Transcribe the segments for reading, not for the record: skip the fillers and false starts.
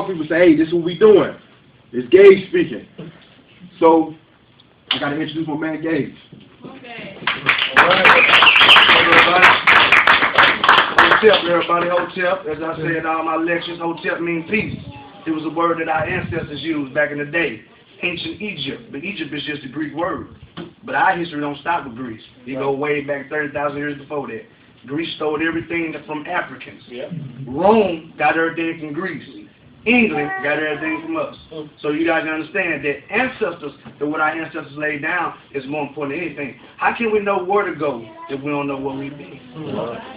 People say, hey, this is what we doing. It's Gage speaking. So, I got to introduce my man, Gage. Okay. All right. Hotep, everybody, hotep. As I say in all my lectures, hotep means peace. It was a word that our ancestors used back in the day. Ancient Egypt. But Egypt is just a Greek word. But our history don't stop with Greece. You go way back 30,000 years before that. Greece stole everything from Africans. Yep. Rome got everything from Greece. England got everything from us. So you guys understand that ancestors, that what our ancestors laid down is more important than anything. How can we know where to go if we don't know where we be?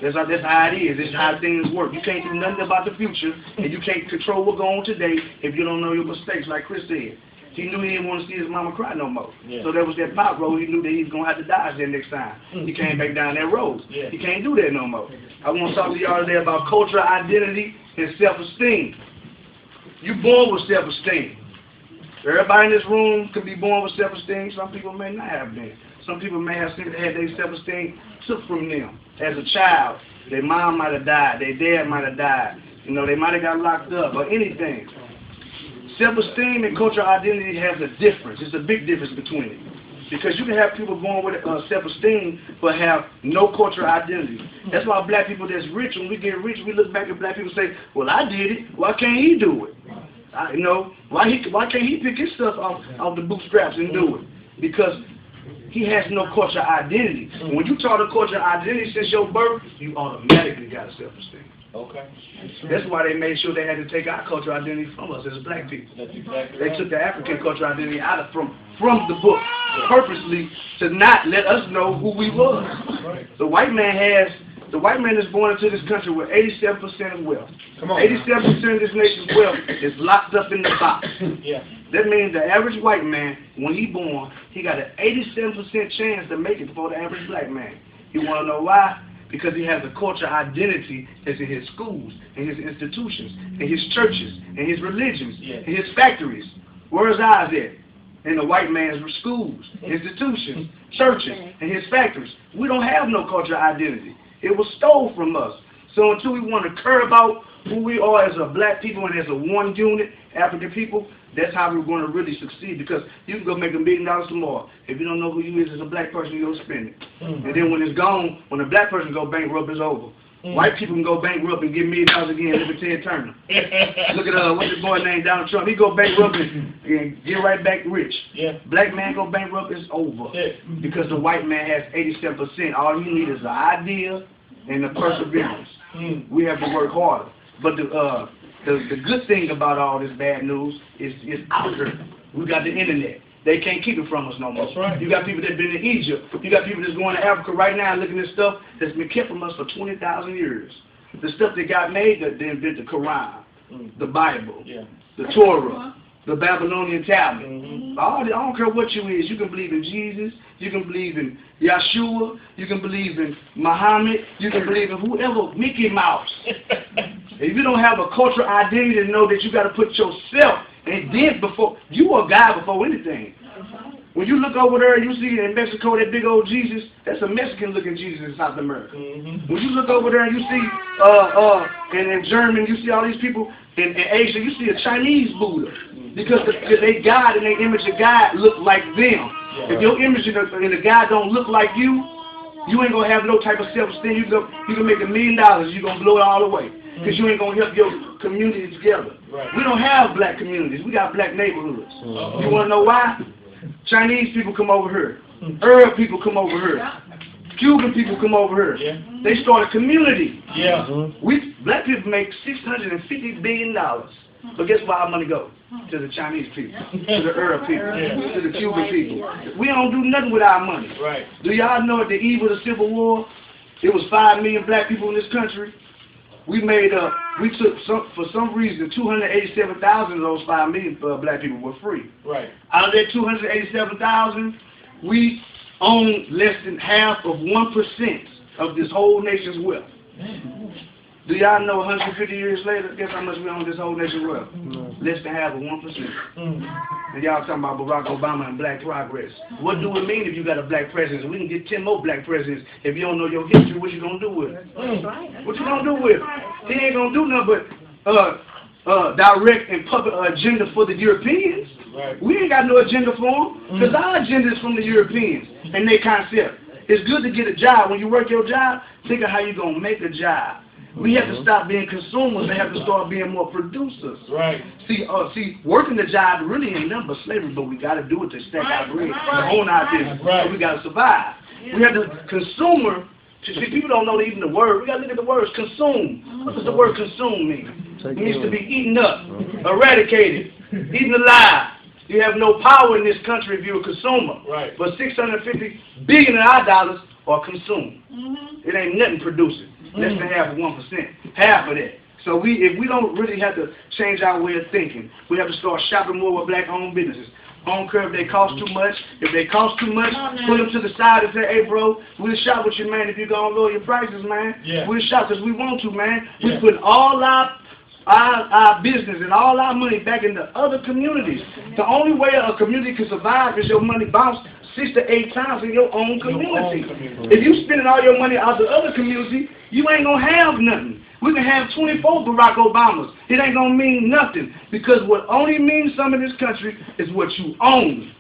That's how it is. That's how things work. You can't do nothing about the future, and you can't control what's going on today if you don't know your mistakes, like Chris said. He knew he didn't want to see his mama cry no more. Yeah. So there was that pop road. He knew that he was going to have to dodge that next time. He came back down that road. Yeah. He can't do that no more. I want to talk to y'all today about cultural identity and self-esteem. You're born with self-esteem. Everybody in this room could be born with self-esteem. Some people may not have been. Some people may have had their self-esteem took from them. As a child, their mom might have died. Their dad might have died. You know, they might have got locked up or anything. Self-esteem and cultural identity has a difference. It's a big difference between it. Because you can have people born with self-esteem but have no cultural identity. That's why black people that's rich, when we get rich, we look back at black people and say, well, I did it. Why can't he do it? You know, why can't he pick his stuff off the bootstraps and do it? Because he has no cultural identity. When you taught a cultural identity since your birth, you automatically got a self-esteem. Okay. That's why they made sure they had to take our cultural identity from us as black people. That's exactly They right. took the African cultural identity out of from the book purposely to not let us know who we was. Right. The white man is born into this country with 87% of wealth. Come on. 87% of this nation's wealth is locked up in the box. Yeah. That means the average white man, when he born, he got an 87% chance to make it before the average black man. You want to know why? Because he has a cultural identity that's in his schools, in his institutions, in his churches, in his religions, in his factories. Where's ours at? In the white man's schools, institutions, churches, and his factories. We don't have no cultural identity. It was stole from us. So until we want to care about who we are as a black people and as a one unit, African people, that's how we're going to really succeed. Because you can go make $1 million tomorrow. If you don't know who you is as a black person, you'll spend it. And then when it's gone, when a black person go bankrupt, it's over. White people can go bankrupt and get $1 million again, live at Ted Turner. Look at what's the boy named Donald Trump. He go bankrupt and get right back rich. Yeah. Black man go bankrupt, it's over. Because the white man has 87%. All you need is an idea and the perseverance. We have to work harder. But the good thing about all this bad news is it's out there. We got the internet. They can't keep it from us no more. That's right. You got people that been in Egypt. You got people that's going to Africa right now looking at stuff that's been kept from us for 20,000 years. The stuff that got made, that they invented the Quran, the Bible, the Torah, the Babylonian tablet. I don't care what you is. You can believe in Jesus. You can believe in Yeshua. You can believe in Muhammad. You can believe in whoever, Mickey Mouse. If you don't have a cultural identity to know that you got to put yourself and then before, you are God before anything. When you look over there and you see in Mexico that big old Jesus, that's a Mexican looking Jesus in South America. When you look over there and you see in Germany, you see all these people in Asia, you see a Chinese Buddha. Because they God and their image of God look like them. If your image and the God don't look like you, you ain't gonna have no type of self-esteem. You can make $1 million, you're gonna blow it all away. Because you ain't gonna help your community together. We don't have black communities, we got black neighborhoods. You wanna know why? Chinese people come over here. Arab people come over here. Cuban people come over here. They start a community. We black people make $650 billion. But guess where our money goes? To the Chinese people, to the Arab people, to the Cuban people. We don't do nothing with our money. Do y'all know at the eve of the Civil War, it was 5 million black people in this country? We took for some reason 287,000 of those 5 million black people were free. Out of that 287,000, we own less than half of 1% of this whole nation's wealth. Do y'all know 150 years later, guess how much we own this whole nation's wealth? Less than half of 1%. And y'all talking about Barack Obama and black progress. What do it mean if you got a black president? We can get 10 more black presidents. If you don't know your history, what you gonna do with it? What you gonna do with it? He ain't gonna do nothing but direct and public agenda for the Europeans. Right. We ain't got no agenda for them, because our agenda is from the Europeans and their concept. It's good to get a job. When you work your job, think of how you're going to make a job. We have to stop being consumers and have to start being more producers. Right. See, working the job really ain't nothing but slavery, but we got to do it to stack our bread, to own our business. Right. So we got to survive. We have the consumer. See, people don't know even the word. We got to look at the words consume. What does the word consume mean? It means to be eaten up, eradicated, eaten alive. You have no power in this country if you're a consumer. Right. But 650 billion of our dollars are consumed. It ain't nothing producing. Less than half of 1%. Half of that. So if we don't really have to change our way of thinking, we have to start shopping more with black-owned businesses. I don't care if they cost too much. If they cost too much, put them to the side and say, hey, bro, we'll shop with you, man, if you're going to lower your prices, man. Yeah. We'll shop because we want to, man. Yeah. We put all our business and all our money back into other communities. The only way a community can survive is your money bounced 6 to 8 times in your own community. If you spending all your money out the other community, you ain't going to have nothing. We can have 24 Barack Obamas. It ain't going to mean nothing, because what only means something in this country is what you own.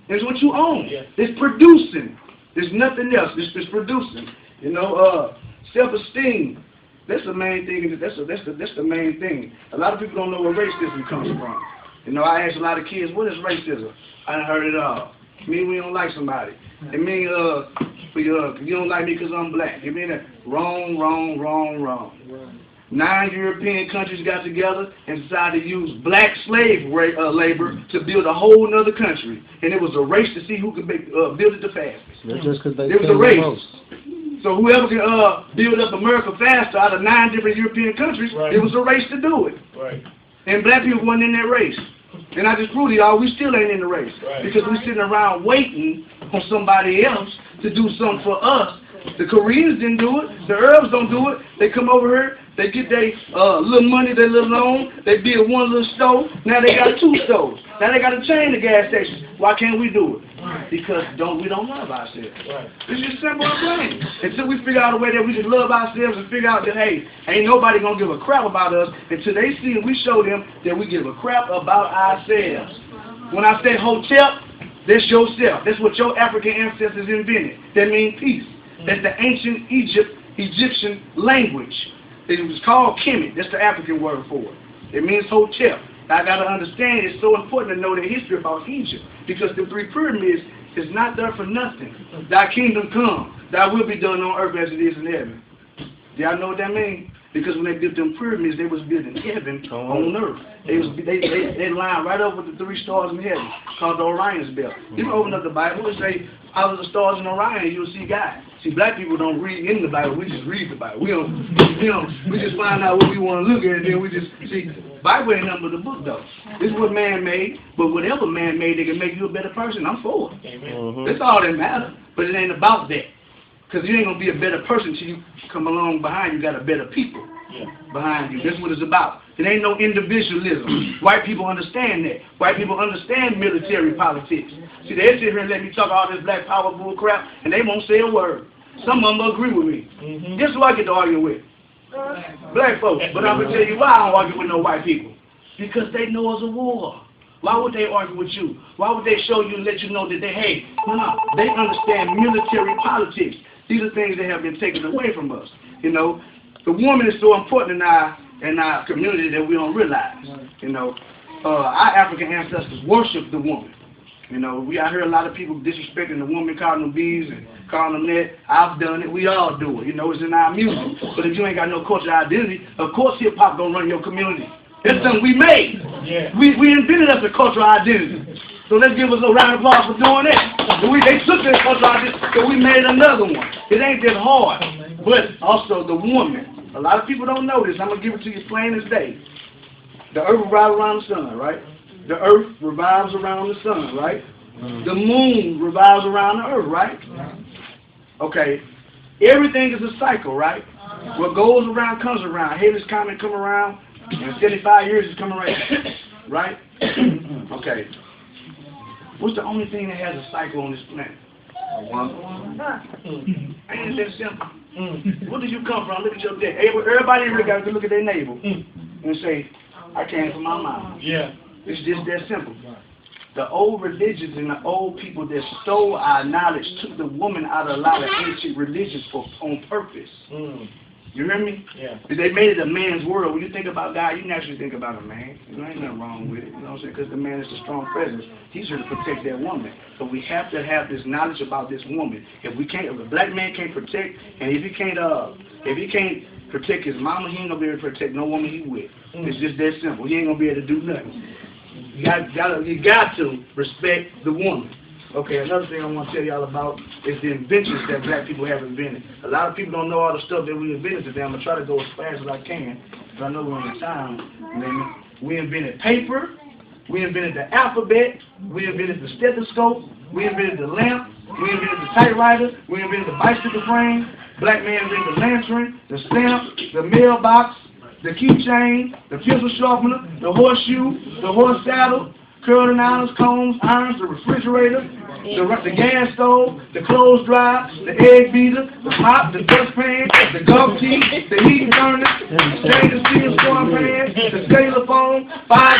It's what you own. Yeah. It's producing. There's nothing else. It's producing. You know, self-esteem. That's the main thing. That's the main thing. A lot of people don't know where racism comes from. You know, I ask a lot of kids, what is racism? I done heard it all. It mean we don't like somebody. It mean you don't like me because I'm black. It mean that wrong. 9 European countries got together and decided to use black slave labor to build a whole other country. And it was a race to see who could build it the fastest. That's just because they It was a race. So whoever can build up America faster out of 9 different European countries, Right. It was a race to do it. Right. And black people wasn't in that race. And I just proved to y'all, we still ain't in the race. Right. Because we sitting around waiting for somebody else to do something for us. The Koreans didn't do it. The Arabs don't do it. They come over here, they get their little money, their little loan, they build one little stove. Now they got 2 stoves. Now they got to chain the gas stations. Why can't we do it? Because we don't love ourselves. Right. It's just simple and plain. Until we figure out a way that we just love ourselves and figure out that, hey, ain't nobody going to give a crap about us until they see and we show them that we give a crap about ourselves. When I say hotel, that's yourself. That's what your African ancestors invented. That means peace. That's the ancient Egyptian language. It was called Kemet. That's the African word for it. It means hotel. I got to understand it's so important to know the history about Egypt, because the 3 pyramids is not there for nothing. Thy kingdom come. Thy will be done on earth as it is in heaven. Do y'all know what that means? Because when they built them pyramids, they was building heaven on earth. They lined right up with the 3 stars in heaven, called the Orion's belt. You can open up the Bible and say, out of the stars in Orion, you'll see God. See, black people don't read in the Bible. We just read the Bible. We just find out what we want to look at, and then we just see. Bible ain't nothing but the book, though. This is what man made, but whatever man made, they can make you a better person. I'm for it. Amen. That's all that matters. But it ain't about that. Because you ain't going to be a better person till you come along behind you got a better people behind you. That's what it's about. It ain't no individualism. White people understand that. White people understand military politics. See, they sit here and let me talk all this black power bull crap, and they won't say a word. Some of them agree with me. Guess who I get to argue with? Black folks. But I'm going to tell you why I don't argue with no white people. Because they know it's a war. Why would they argue with you? Why would they show you and let you know that they understand military politics. These are things that have been taken away from us. You know, the woman is so important in our community that we don't realize. You know, our African ancestors worship the woman. You know, we out here a lot of people disrespecting the woman, calling them bees and calling them that. I've done it. We all do it. You know, it's in our music. But if you ain't got no cultural identity, of course hip hop gonna run your community. That's something we made. Yeah. We invented us a cultural identity. So let's give us a round of applause for doing that. They took this cultural identity, so we made another one. It ain't that hard. But also the woman. A lot of people don't know this. I'm going to give it to you plain as day. The earth revolves around the sun, right? The earth revolves around the sun, right? The moon revolves around the earth, right? Okay. Everything is a cycle, right? What goes around comes around. Hades comet come around, and 75 years is coming right? Okay. What's the only thing that has a cycle on this planet? Ain't that simple? Where did you come from? Look at your dick. Everybody here got to look at their navel. and say, I came from my mama. Yeah. It's just that simple. The old religions and the old people that stole our knowledge took the woman out of a lot of ancient religions on purpose. You hear me? Yeah. They made it a man's world. When you think about God, you naturally think about a man. There ain't nothing wrong with it. You know what I'm saying? Because the man is the strong presence. He's here to protect that woman. But we have to have this knowledge about this woman. If a black man can't protect, and if he can't protect his mama, he ain't gonna be able to protect no woman he with. It's just that simple. He ain't gonna be able to do nothing. You got to respect the woman. Okay, another thing I want to tell y'all about is the inventions that black people have invented. A lot of people don't know all the stuff that we invented today. I'm going to try to go as fast as I can, but I know we're on the time. We invented paper. We invented the alphabet. We invented the stethoscope. We invented the lamp. We invented the typewriter. We invented the bicycle frame. Black man invented the lantern, the stamp, the mailbox, the keychain, the pencil sharpener, the horseshoe, the horse saddle, curling irons, combs, irons, the refrigerator, the gas stove, the clothes dryer, the egg beater, the pot, the dustpan, the gum tea, the heating furnace, the stainless steel scoring pan, the cellular phone, fire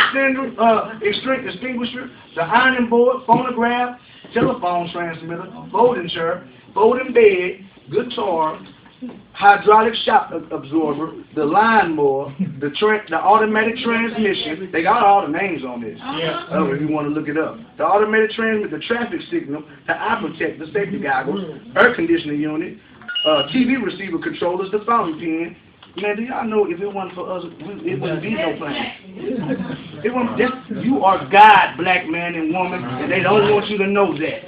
extinguisher, the ironing board, phonograph, telephone transmitter, folding chair, folding bed, guitar, hydraulic shock absorber, the lawnmower, the automatic transmission. They got all the names on this. Yeah. If you want to look it up. The automatic transmission, the traffic signal, the eye protector, the safety goggles, air conditioning unit, TV receiver controllers, the fountain pen. Man, do y'all know if it wasn't for us, it wouldn't be no plan. You are God, black man and woman, and they don't want you to know that.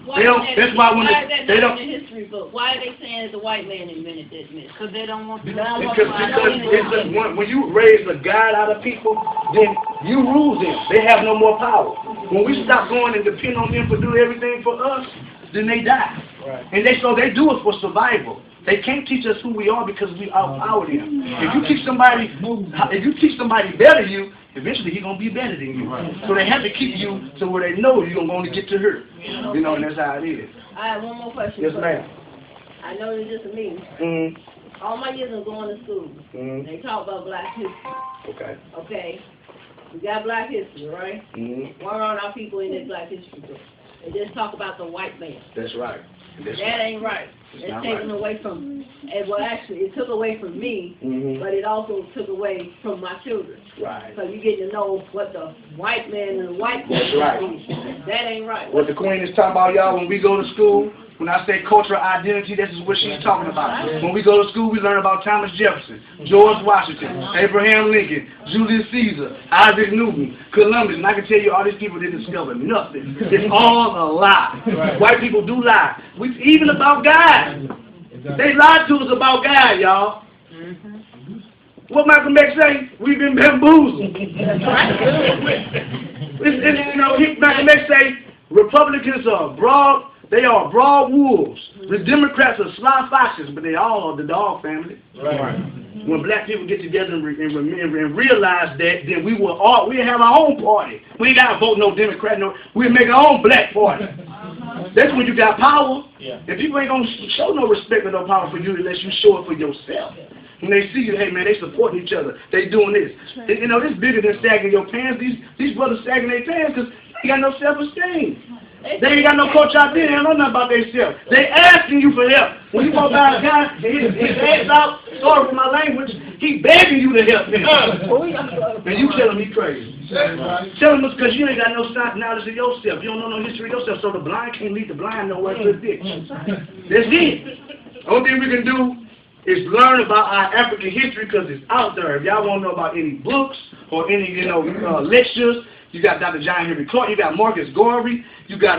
Why that's why when they don't in the history book. Why are they saying that the white man invented this myth? Because they don't want to. Because when you raise a God out of people, then you rule them. They have no more power. When we stop going and depend on them for doing everything for us, then they die. Right. And so they do it for survival. They can't teach us who we are because we outpower them. If you teach somebody better than you, eventually he's gonna be better than you. So they have to keep you to where they know you're gonna only get to her. You know, and that's how it is. I have one more question. Yes, ma'am. I know it's just a me. All my years of going to school, they talk about black history. Okay. Okay. We got black history, right? Why aren't our people in this black history book? They just talk about the white man. That's right. That ain't right. It's taken away from, well, actually, it took away from me, but it also took away from my children. Right. So you get to know what the white man and the white woman is. That ain't right. What the Queen is talking about, y'all, when we go to school, when I say cultural identity, this is what she's talking about. When we go to school, we learn about Thomas Jefferson, George Washington, Abraham Lincoln, Julius Caesar, Isaac Newton, Columbus, and I can tell you all these people didn't discover nothing. It's all a lie. Right. White people do lie. Even about God. They lied to us about God, y'all. What Malcolm X say? We've been bamboozled. Malcolm X say Republicans are broad. They are broad wolves. The Democrats are sly foxes, but they all are the dog family. Right. When black people get together and realize that, then we have our own party. We ain't got to vote no Democrat. We'll make our own black party. That's when you got power. Yeah. And people ain't going to show no respect or no power for you unless you show it for yourself. When they see you, hey man, they supporting each other. They doing this. You know, it's bigger than sagging your pants. These brothers sagging their pants because they got no self-esteem. They ain't got no culture out there. They don't know nothing about themselves. They asking you for help. When you walk by a guy, his ass out, sorry for my language, he begging you to help him. And you telling me crazy. Tell him it's because you ain't got no knowledge of yourself. You don't know no history of yourself. So the blind can't lead the blind nowhere to the ditch. That's it. The only thing we can do is learn about our African history because it's out there. If y'all want to know about any books or any, lectures, you got Dr. John Henry Clark, you got Marcus Garvey, you got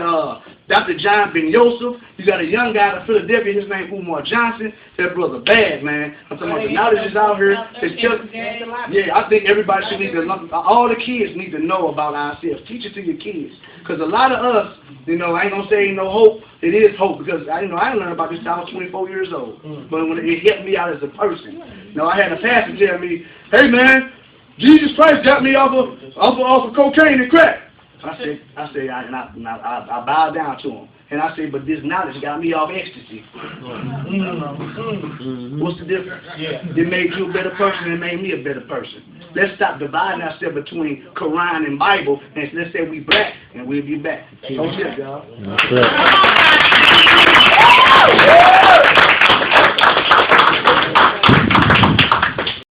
Dr. John Ben Yosef, you got a young guy out of Philadelphia, his name Umar Johnson. That brother bad, man. I'm talking about the knowledge is out here. I think everybody should need to, all the kids need to know about ourselves. Teach it to your kids. Because a lot of us, I ain't going to say ain't no hope. It is hope because, I didn't learn about this till I was 24 years old. But when it helped me out as a person. I had a pastor tell me, hey, man, Jesus Christ got me off of cocaine and crack. I bowed down to him. And I say, but this knowledge got me off ecstasy. What's the difference? It made you a better person. It made me a better person. Let's stop dividing ourselves between Quran and Bible, and let's say we black, and we'll be back. Don't you, y'all?